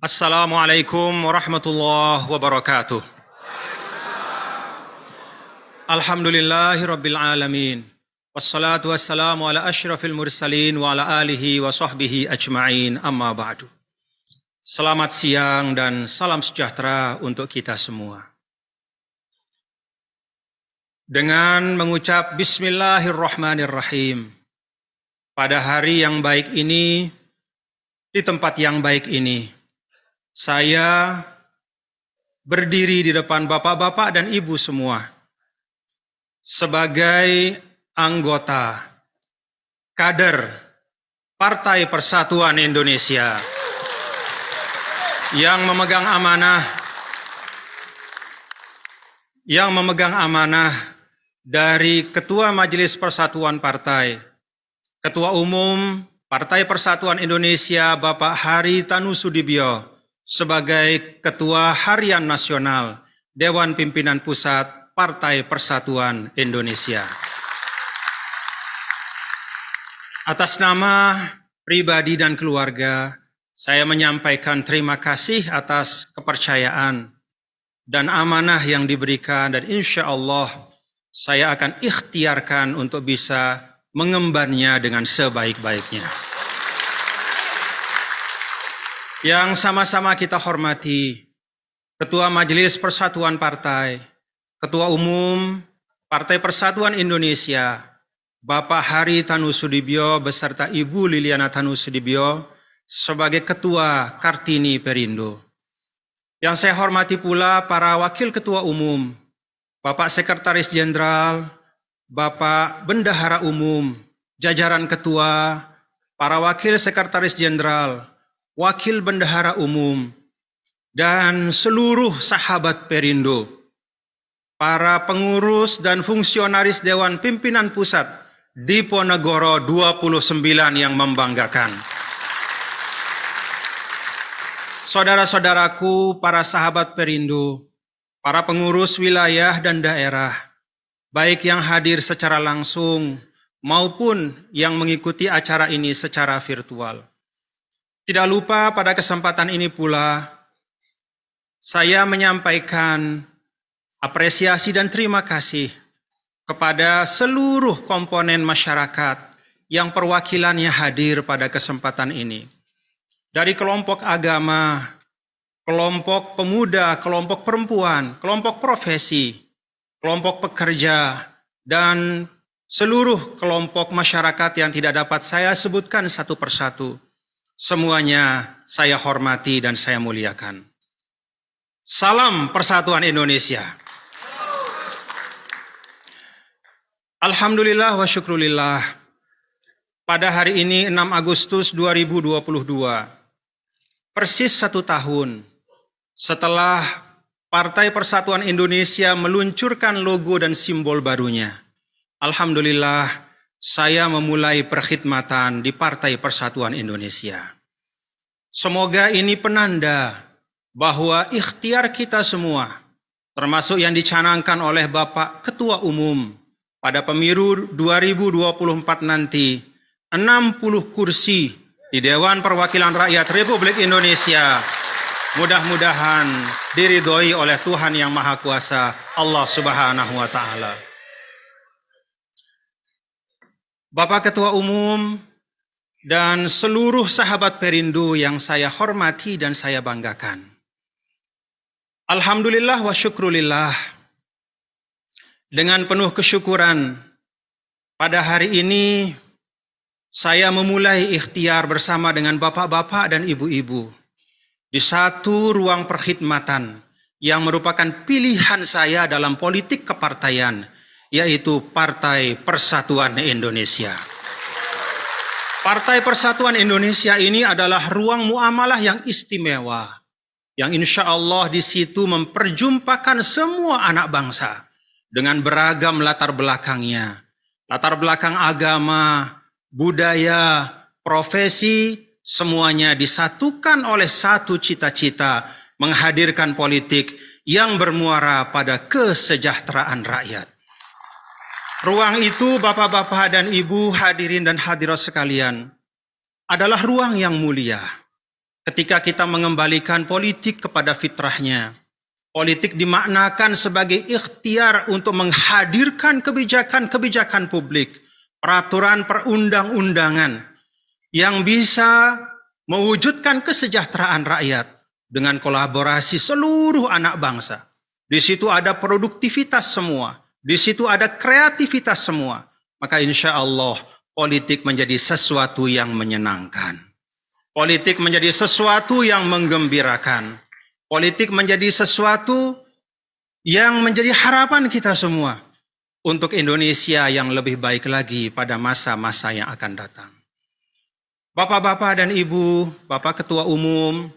Assalamualaikum warahmatullahi wabarakatuh. Alhamdulillahirabbil alamin. Wassalatu wassalamu ala asyrafil mursalin wa ala alihi wa sahbihi ajma'in, amma ba'du. Selamat siang dan salam sejahtera untuk kita semua. Dengan mengucap bismillahirrahmanirrahim, pada hari yang baik ini, di tempat yang baik ini, saya berdiri di depan bapak-bapak dan ibu semua sebagai anggota kader Partai Persatuan Indonesia yang memegang amanah dari Ketua Majelis Persatuan Partai, Ketua Umum Partai Persatuan Indonesia Bapak Haritanu Sudibyo sebagai Ketua Harian Nasional Dewan Pimpinan Pusat Partai Persatuan Indonesia. Atas nama pribadi dan keluarga, saya menyampaikan terima kasih atas kepercayaan dan amanah yang diberikan, dan insya Allah saya akan ikhtiarkan untuk bisa mengembannya dengan sebaik-baiknya. Yang sama-sama kita hormati Ketua Majelis Persatuan Partai, Ketua Umum Partai Persatuan Indonesia, Bapak Haritanu Sudibyo beserta Ibu Liliana Tanu Sudibyo sebagai Ketua Kartini Perindo. Yang saya hormati pula para Wakil Ketua Umum, Bapak Sekretaris Jenderal, Bapak Bendahara Umum, jajaran Ketua, para Wakil Sekretaris Jenderal, Wakil Bendahara Umum, dan seluruh sahabat Perindo, para pengurus dan fungsionaris Dewan Pimpinan Pusat Diponegoro 29 yang membanggakan. Saudara-saudaraku, para sahabat Perindo, para pengurus wilayah dan daerah, baik yang hadir secara langsung maupun yang mengikuti acara ini secara virtual. Tidak lupa pada kesempatan ini pula, saya menyampaikan apresiasi dan terima kasih kepada seluruh komponen masyarakat yang perwakilannya hadir pada kesempatan ini. Dari kelompok agama, kelompok pemuda, kelompok perempuan, kelompok profesi, kelompok pekerja, dan seluruh kelompok masyarakat yang tidak dapat saya sebutkan satu persatu. Semuanya saya hormati dan saya muliakan. Salam Persatuan Indonesia. Alhamdulillah wa syukrulillah. Pada hari ini 6 Agustus 2022, persis 1 tahun setelah Partai Persatuan Indonesia meluncurkan logo dan simbol barunya. Alhamdulillah, saya memulai perkhidmatan di Partai Persatuan Indonesia. Semoga ini penanda bahwa ikhtiar kita semua, termasuk yang dicanangkan oleh Bapak Ketua Umum pada pemilu 2024 nanti, 60 kursi di Dewan Perwakilan Rakyat Republik Indonesia, mudah-mudahan diridhoi oleh Tuhan Yang Maha Kuasa, Allah Subhanahu wa Ta'ala. Bapak Ketua Umum dan seluruh sahabat Perindo yang saya hormati dan saya banggakan. Alhamdulillah wa syukrulillah. Dengan penuh kesyukuran, pada hari ini saya memulai ikhtiar bersama dengan bapak-bapak dan ibu-ibu di satu ruang perkhidmatan yang merupakan pilihan saya dalam politik kepartaian, yaitu Partai Persatuan Indonesia. Partai Persatuan Indonesia ini adalah ruang muamalah yang istimewa, yang insya Allah di situ memperjumpakan semua anak bangsa dengan beragam latar belakangnya, latar belakang agama, budaya, profesi, semuanya disatukan oleh satu cita-cita, menghadirkan politik yang bermuara pada kesejahteraan rakyat. Ruang itu, bapak-bapak dan ibu hadirin dan hadirat sekalian, adalah ruang yang mulia. ketika kita mengembalikan politik kepada fitrahnya. Politik dimaknakan sebagai ikhtiar untuk menghadirkan kebijakan-kebijakan publik, peraturan perundang-undangan yang bisa mewujudkan kesejahteraan rakyat dengan kolaborasi seluruh anak bangsa. Di situ ada produktivitas semua, di situ ada kreativitas semua. Maka insya Allah politik menjadi sesuatu yang menyenangkan. Politik menjadi sesuatu yang menggembirakan. Politik menjadi sesuatu yang menjadi harapan kita semua untuk Indonesia yang lebih baik lagi pada masa-masa yang akan datang. Bapak-bapak dan ibu, Bapak Ketua Umum,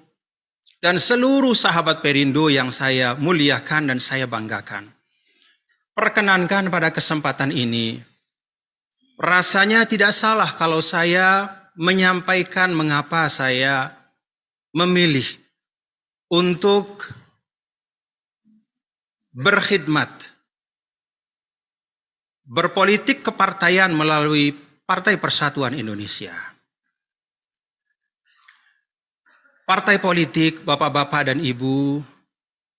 dan seluruh sahabat Perindo yang saya muliakan dan saya banggakan. Perkenankan pada kesempatan ini, rasanya tidak salah kalau saya menyampaikan mengapa saya memilih untuk berkhidmat, berpolitik kepartaian melalui Partai Persatuan Indonesia. Partai politik, bapak-bapak dan ibu,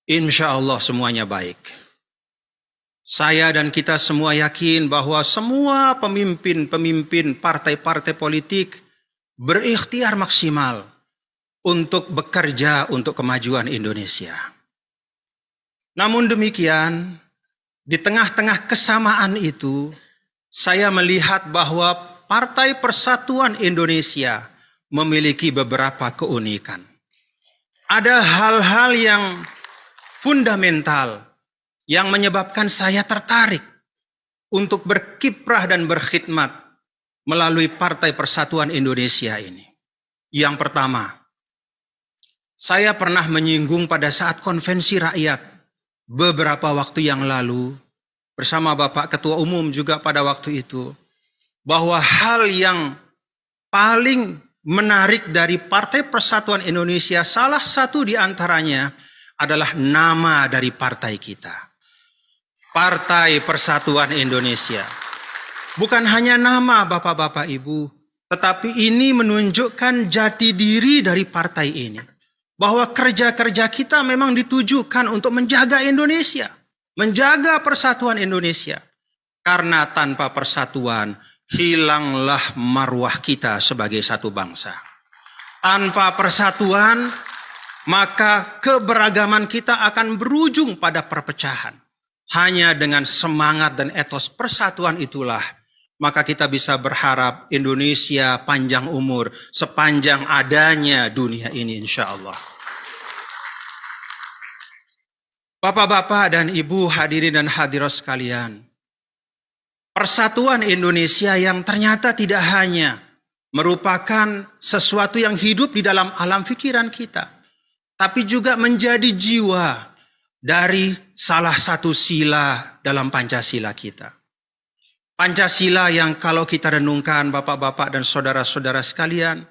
insya Allah semuanya baik. Saya dan kita semua yakin bahwa semua pemimpin-pemimpin partai-partai politik berikhtiar maksimal untuk bekerja untuk kemajuan Indonesia. Namun demikian, di tengah-tengah kesamaan itu, saya melihat bahwa Partai Persatuan Indonesia memiliki beberapa keunikan. Ada hal-hal yang fundamental yang menyebabkan saya tertarik untuk berkiprah dan berkhidmat melalui Partai Persatuan Indonesia ini. Yang pertama, saya pernah menyinggung pada saat konvensi rakyat beberapa waktu yang lalu bersama Bapak Ketua Umum juga pada waktu itu, bahwa hal yang paling menarik dari Partai Persatuan Indonesia, salah satu di antaranya adalah nama dari partai kita. Partai Persatuan Indonesia. Bukan hanya nama Bapak-bapak Ibu, tetapi ini menunjukkan jati diri dari partai ini. Bahwa kerja-kerja kita memang ditujukan untuk menjaga Indonesia, menjaga persatuan Indonesia. Karena tanpa persatuan, hilanglah marwah kita sebagai satu bangsa. Tanpa persatuan, maka keberagaman kita akan berujung pada perpecahan. Hanya dengan semangat dan etos persatuan itulah, maka kita bisa berharap Indonesia panjang umur sepanjang adanya dunia ini insya Allah. Bapak-bapak dan ibu hadirin dan hadirat sekalian, persatuan Indonesia yang ternyata tidak hanya merupakan sesuatu yang hidup di dalam alam pikiran kita, tapi juga menjadi jiwa dari salah satu sila dalam Pancasila kita. Pancasila yang kalau kita renungkan bapak-bapak dan saudara-saudara sekalian,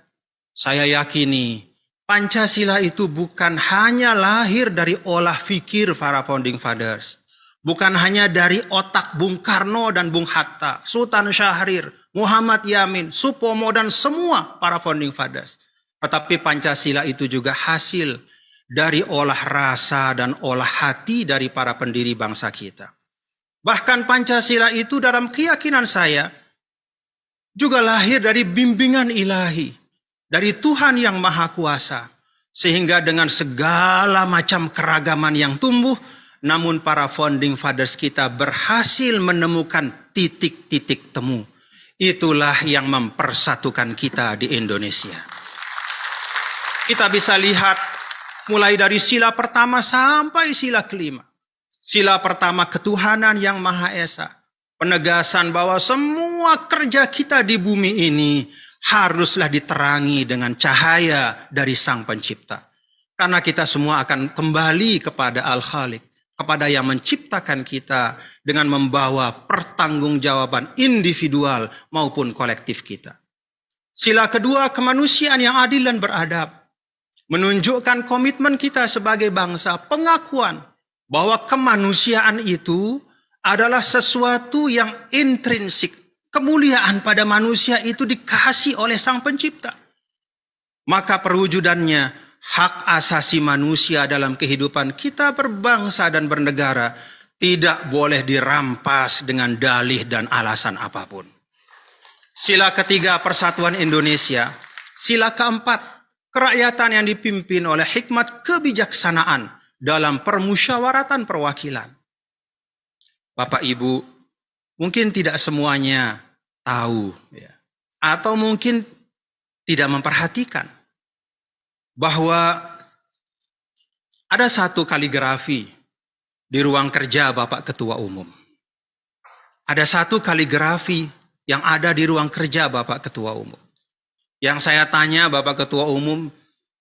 saya yakini Pancasila itu bukan hanya lahir dari olah fikir para founding fathers. Bukan hanya dari otak Bung Karno dan Bung Hatta, Sultan Syahrir, Muhammad Yamin, Supomo dan semua para founding fathers. Tetapi Pancasila itu juga hasil dari olah rasa dan olah hati dari para pendiri bangsa kita. Bahkan Pancasila itu dalam keyakinan saya juga lahir dari bimbingan ilahi, dari Tuhan yang Maha Kuasa. Sehingga dengan segala macam keragaman yang tumbuh, namun para founding fathers kita berhasil menemukan titik-titik temu. Itulah yang mempersatukan kita di Indonesia. Kita bisa lihat mulai dari sila pertama sampai sila kelima. Sila pertama ketuhanan yang Maha Esa. Penegasan bahwa semua kerja kita di bumi ini haruslah diterangi dengan cahaya dari Sang Pencipta. Karena kita semua akan kembali kepada Al-Khaliq, kepada yang menciptakan kita dengan membawa pertanggungjawaban individual maupun kolektif kita. Sila kedua, kemanusiaan yang adil dan beradab. Menunjukkan komitmen kita sebagai bangsa, pengakuan bahwa kemanusiaan itu adalah sesuatu yang intrinsik. Kemuliaan pada manusia itu dikasih oleh Sang Pencipta. maka perwujudannya hak asasi manusia dalam kehidupan kita berbangsa dan bernegara tidak boleh dirampas dengan dalih dan alasan apapun. Sila ketiga Persatuan Indonesia. Sila keempat, kerakyatan yang dipimpin oleh hikmat kebijaksanaan dalam permusyawaratan perwakilan. Bapak Ibu, mungkin tidak semuanya tahu, ya, atau mungkin tidak memperhatikan bahwa ada satu kaligrafi di ruang kerja Bapak Ketua Umum. Ada satu kaligrafi yang ada di ruang kerja Bapak Ketua Umum. Yang saya tanya Bapak Ketua Umum,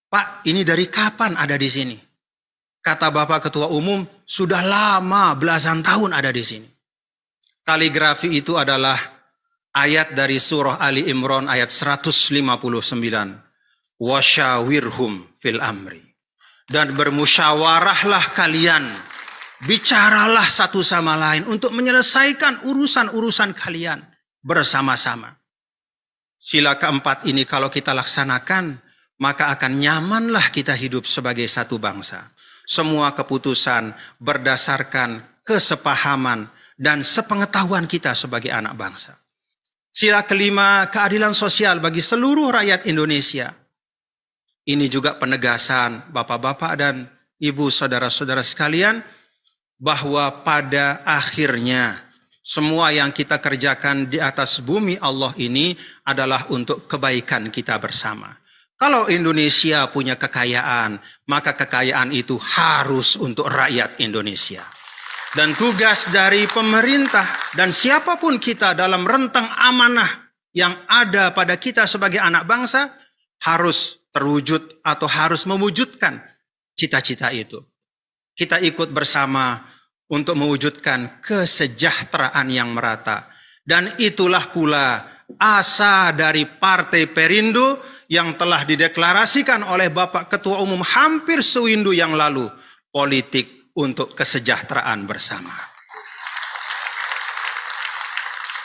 Pak, ini dari kapan ada di sini? Kata Bapak Ketua Umum, sudah lama belasan tahun ada di sini. Kaligrafi itu adalah ayat dari surah Ali Imran ayat 159. Wasyawirhum fil amri. Dan bermusyawarahlah kalian, bicaralah satu sama lain untuk menyelesaikan urusan-urusan kalian bersama-sama. Sila keempat ini kalau kita laksanakan, maka akan nyamanlah kita hidup sebagai satu bangsa. Semua keputusan berdasarkan kesepahaman dan sepengetahuan kita sebagai anak bangsa. Sila kelima, keadilan sosial bagi seluruh rakyat Indonesia. Ini juga penegasan Bapak-bapak dan Ibu saudara-saudara sekalian, bahwa pada akhirnya semua yang kita kerjakan di atas bumi Allah ini adalah untuk kebaikan kita bersama. Kalau Indonesia punya kekayaan, maka kekayaan itu harus untuk rakyat Indonesia. Dan tugas dari pemerintah dan siapapun kita dalam rentang amanah yang ada pada kita sebagai anak bangsa harus terwujud atau harus mewujudkan cita-cita itu. Kita ikut bersama untuk mewujudkan kesejahteraan yang merata. Dan itulah pula asa dari Partai Perindo yang telah dideklarasikan oleh Bapak Ketua Umum hampir sewindu yang lalu. Politik untuk kesejahteraan bersama.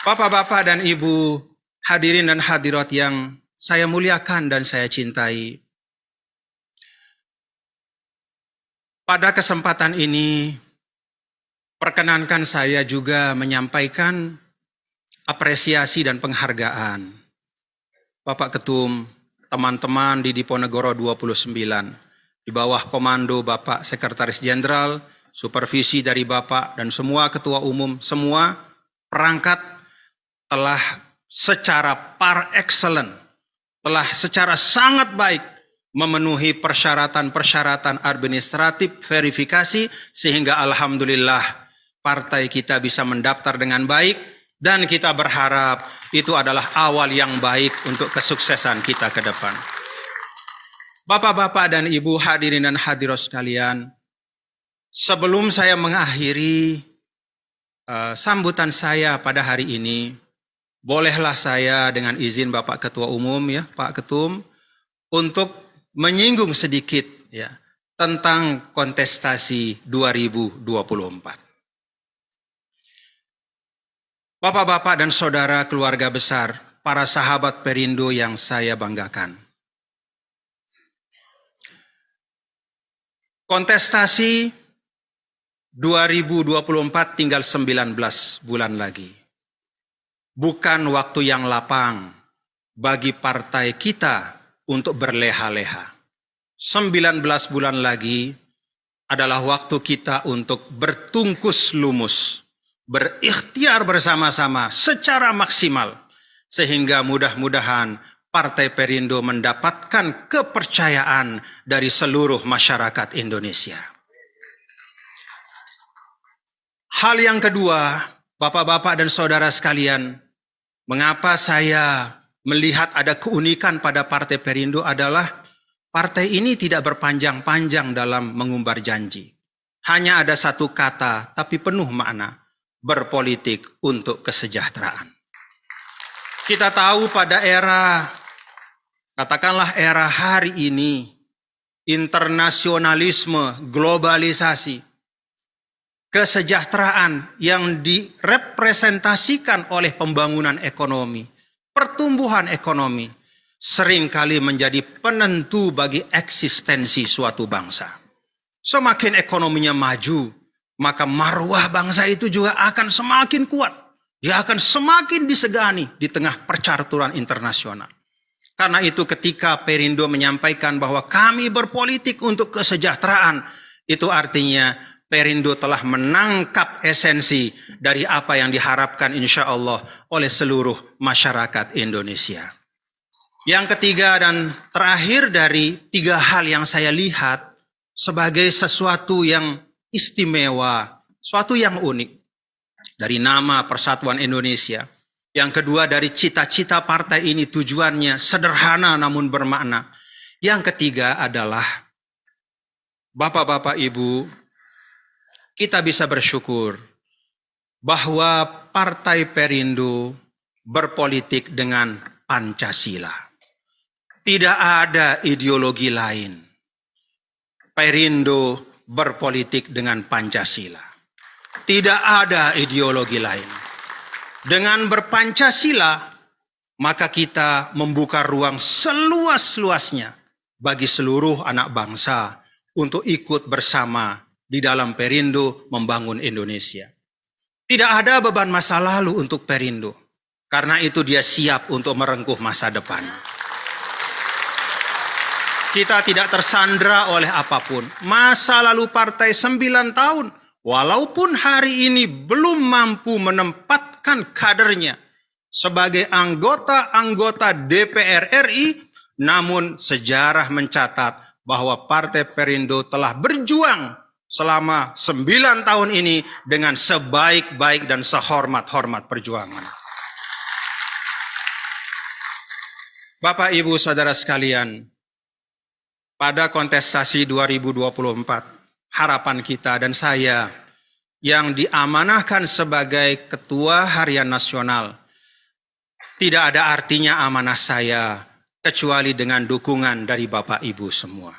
Bapak-bapak dan Ibu, hadirin dan hadirat yang saya muliakan dan saya cintai. Pada kesempatan ini, perkenankan saya juga menyampaikan apresiasi dan penghargaan. Bapak Ketum, teman-teman di Diponegoro 29, di bawah komando Bapak Sekretaris Jenderal, supervisi dari Bapak dan semua Ketua Umum, semua perangkat telah secara par excellence, telah secara sangat baik memenuhi persyaratan-persyaratan administratif verifikasi sehingga alhamdulillah partai kita bisa mendaftar dengan baik dan kita berharap itu adalah awal yang baik untuk kesuksesan kita ke depan. Bapak-bapak dan Ibu hadirin dan hadirat sekalian, sebelum saya mengakhiri sambutan saya pada hari ini, bolehlah saya dengan izin Bapak Ketua Umum ya, Pak Ketum, untuk menyinggung sedikit ya tentang kontestasi 2024. Bapak-bapak dan saudara keluarga besar, para sahabat Perindo yang saya banggakan. Kontestasi 2024 tinggal 19 bulan lagi. Bukan waktu yang lapang bagi partai kita untuk berleha-leha. 19 bulan lagi adalah waktu kita untuk bertungkus lumus, berikhtiar bersama-sama secara maksimal, sehingga mudah-mudahan Partai Perindo mendapatkan kepercayaan dari seluruh masyarakat Indonesia. Hal yang kedua, Bapak-bapak dan saudara sekalian, mengapa saya melihat ada keunikan pada Partai Perindo adalah partai ini tidak berpanjang-panjang dalam mengumbar janji. Hanya ada satu kata tapi penuh makna, berpolitik untuk kesejahteraan. Kita tahu pada era, katakanlah era hari ini, internasionalisme, globalisasi, kesejahteraan yang direpresentasikan oleh pembangunan ekonomi, pertumbuhan ekonomi, seringkali menjadi penentu bagi eksistensi suatu bangsa. Semakin ekonominya maju, maka marwah bangsa itu juga akan semakin kuat. Dia akan semakin disegani di tengah percaturan internasional. Karena itu ketika Perindo menyampaikan bahwa kami berpolitik untuk kesejahteraan, itu artinya Perindo telah menangkap esensi dari apa yang diharapkan insya Allah oleh seluruh masyarakat Indonesia. Yang ketiga dan terakhir dari tiga hal yang saya lihat sebagai sesuatu yang istimewa, suatu yang unik dari nama Persatuan Indonesia. Yang kedua dari cita-cita partai ini tujuannya sederhana namun bermakna. Yang ketiga adalah Bapak-bapak Ibu, kita bisa bersyukur bahwa Partai Perindo berpolitik dengan Pancasila. Tidak ada ideologi lain. Perindo berpolitik dengan Pancasila. Tidak ada ideologi lain. Dengan berpancasila, maka kita membuka ruang seluas-luasnya bagi seluruh anak bangsa untuk ikut bersama di dalam Perindo membangun Indonesia. Tidak ada beban masa lalu untuk Perindo. Karena itu dia siap untuk merengkuh masa depan. Kita tidak tersandra oleh apapun. Masa lalu partai 9 tahun. Walaupun hari ini belum mampu menempatkan kadernya sebagai anggota-anggota DPR RI, namun sejarah mencatat bahwa Partai Perindo telah berjuang selama 9 tahun ini dengan sebaik-baik dan sehormat-hormat perjuangan. Bapak, Ibu, Saudara sekalian, pada kontestasi 2024, harapan kita dan saya yang diamanahkan sebagai Ketua Harian Nasional, tidak ada artinya amanah saya kecuali dengan dukungan dari Bapak Ibu semua.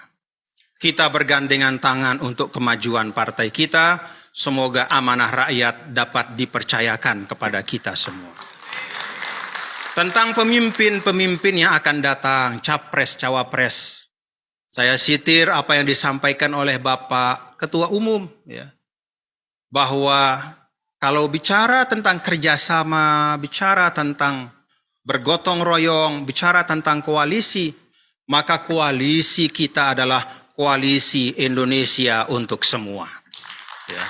Kita bergandengan tangan untuk kemajuan partai kita. Semoga amanah rakyat dapat dipercayakan kepada kita semua. Tentang pemimpin-pemimpin yang akan datang, capres-cawapres, saya sitir apa yang disampaikan oleh Bapak Ketua Umum, ya, bahwa kalau bicara tentang kerjasama, bicara tentang bergotong royong, bicara tentang koalisi, maka koalisi kita adalah koalisi Indonesia untuk semua. Ya.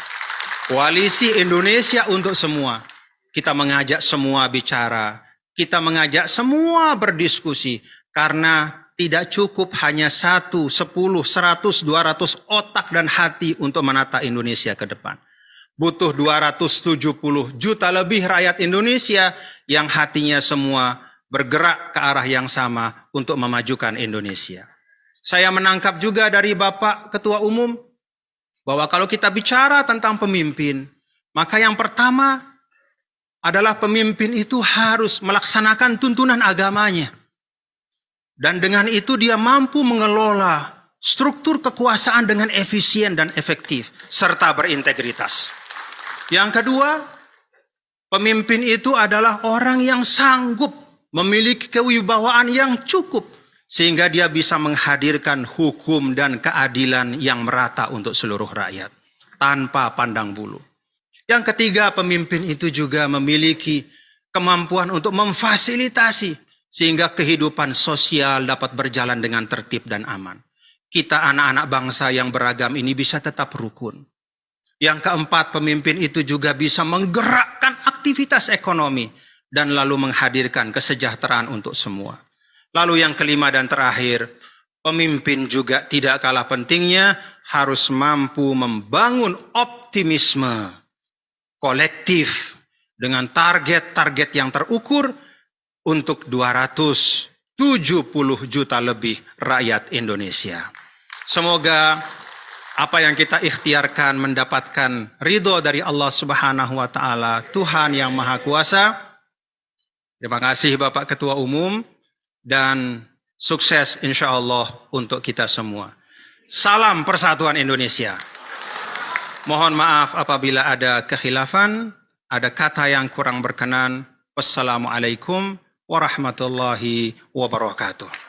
Koalisi Indonesia untuk semua. Kita mengajak semua bicara, kita mengajak semua berdiskusi, karena tidak cukup hanya 1, 10, 100, 200 otak dan hati untuk menata Indonesia ke depan. Butuh 270 juta lebih rakyat Indonesia yang hatinya semua bergerak ke arah yang sama untuk memajukan Indonesia. Saya menangkap juga dari Bapak Ketua Umum bahwa kalau kita bicara tentang pemimpin, maka yang pertama adalah pemimpin itu harus melaksanakan tuntunan agamanya. Dan dengan itu dia mampu mengelola struktur kekuasaan dengan efisien dan efektif, serta berintegritas. Yang kedua, pemimpin itu adalah orang yang sanggup memiliki kewibawaan yang cukup, sehingga dia bisa menghadirkan hukum dan keadilan yang merata untuk seluruh rakyat, tanpa pandang bulu. Yang ketiga, pemimpin itu juga memiliki kemampuan untuk memfasilitasi sehingga kehidupan sosial dapat berjalan dengan tertib dan aman. Kita anak-anak bangsa yang beragam ini bisa tetap rukun. Yang keempat, pemimpin itu juga bisa menggerakkan aktivitas ekonomi dan lalu menghadirkan kesejahteraan untuk semua. Lalu yang kelima dan terakhir, pemimpin juga tidak kalah pentingnya harus mampu membangun optimisme kolektif dengan target-target yang terukur untuk 270 juta lebih rakyat Indonesia. Semoga apa yang kita ikhtiarkan mendapatkan ridho dari Allah Subhanahu wa Ta'ala, Tuhan yang Maha Kuasa. Terima kasih Bapak Ketua Umum dan sukses insya Allah untuk kita semua. Salam Persatuan Indonesia. Mohon maaf apabila ada kekhilafan, ada kata yang kurang berkenan. Wassalamualaikum warahmatullahi wabarakatuh.